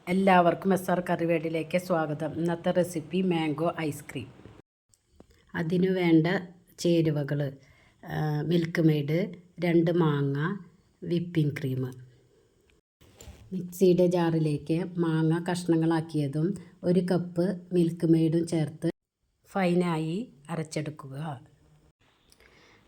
എല്ലാവർക്കും SR കറിവേടിലേക്ക് സ്വാഗതം. ഇന്നത്തെ റെസിപ്പി മാംഗോ ഐസ്ക്രീം. അതിനു വേണ്ട ചേരുവകൾ: മിൽക്ക് മെയ്ഡ്, 2 മാങ്ങ, വിപ്പിംഗ് ക്രീം. മിക്സിയുടെ ജാറിലേക്ക് മാങ്ങ കഷ്ണങ്ങളാക്കിയതും 1 കപ്പ് മിൽക്ക് മെയ്ഡും ചേർത്ത് ഫൈനായി അരച്ചെടുക്കുക.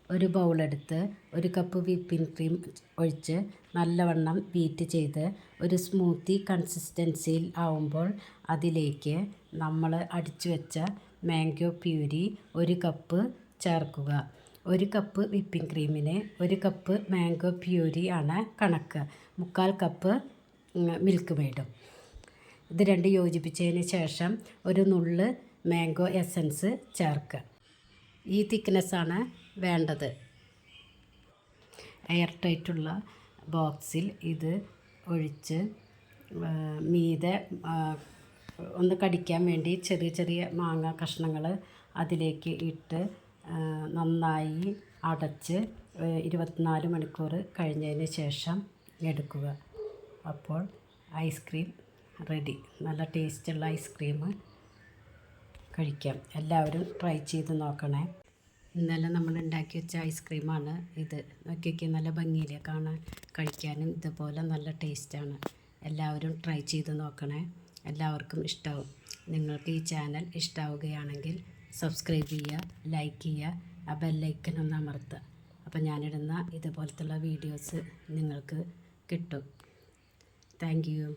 ഒരു ബൗളെടുത്ത് 1 കപ്പ് വിപ്പിംഗ് ക്രീം ഒഴിച്ച് നല്ലവണ്ണം ബീറ്റ് ചെയ്ത് ഒരു സ്മൂത്തി കൺസിസ്റ്റൻസിയിൽ ആവുമ്പോൾ അതിലേക്ക് നമ്മൾ അടിച്ചു വെച്ച മാംഗോ പ്യൂരി 1 കപ്പ് ചേർക്കുക. 1 കപ്പ് വിപ്പിംഗ് ക്രീമിന് 1 കപ്പ് മാംഗോ പ്യൂരി ആണ് കണക്ക്. 1/4 കപ്പ് മിൽക്ക് മെയ്ഡും. ഇത് രണ്ട് യോജിപ്പിച്ചതിന് ശേഷം ഒരു നുള്ള് മാംഗോ എസൻസ് ചേർക്കുക. ഈ തിക്നെസ്സാണ് വേണ്ടത്. എയർ ടൈറ്റുള്ള ബോക്സിൽ ഇത് ഒഴിച്ച് മീതെ ഒന്ന് കടിക്കാൻ വേണ്ടി ചെറിയ ചെറിയ മാങ്ങ കഷ്ണങ്ങൾ അതിലേക്ക് ഇട്ട് നന്നായി അടച്ച് 24 മണിക്കൂർ കഴിഞ്ഞതിന് ശേഷം എടുക്കുക. അപ്പോൾ ഐസ്ക്രീം റെഡി. നല്ല ടേസ്റ്റുള്ള ഐസ്ക്രീം കഴിക്കാം. എല്ലാവരും ട്രൈ ചെയ്ത് നോക്കണേ. ഇന്നലെ നമ്മൾ ഉണ്ടാക്കി വെച്ച ഐസ്ക്രീമാണ് ഇത്. നോക്കിയൊക്കെ നല്ല ഭംഗിയില്ലേ കാണാൻ. കഴിക്കാനും ഇതുപോലെ നല്ല ടേസ്റ്റാണ്. എല്ലാവരും ട്രൈ ചെയ്ത് നോക്കണേ. എല്ലാവർക്കും ഇഷ്ടമാവും. നിങ്ങൾക്ക് ഈ ചാനൽ ഇഷ്ടമാവുകയാണെങ്കിൽ സബ്സ്ക്രൈബ് ചെയ്യുക, ലൈക്ക് ചെയ്യുക, ആ ബെല്ലൈക്കൻ ഒന്ന് അമർത്തുക. അപ്പോൾ ഞാനിടുന്ന ഇതുപോലത്തുള്ള വീഡിയോസ് നിങ്ങൾക്ക് കിട്ടും. Thank you.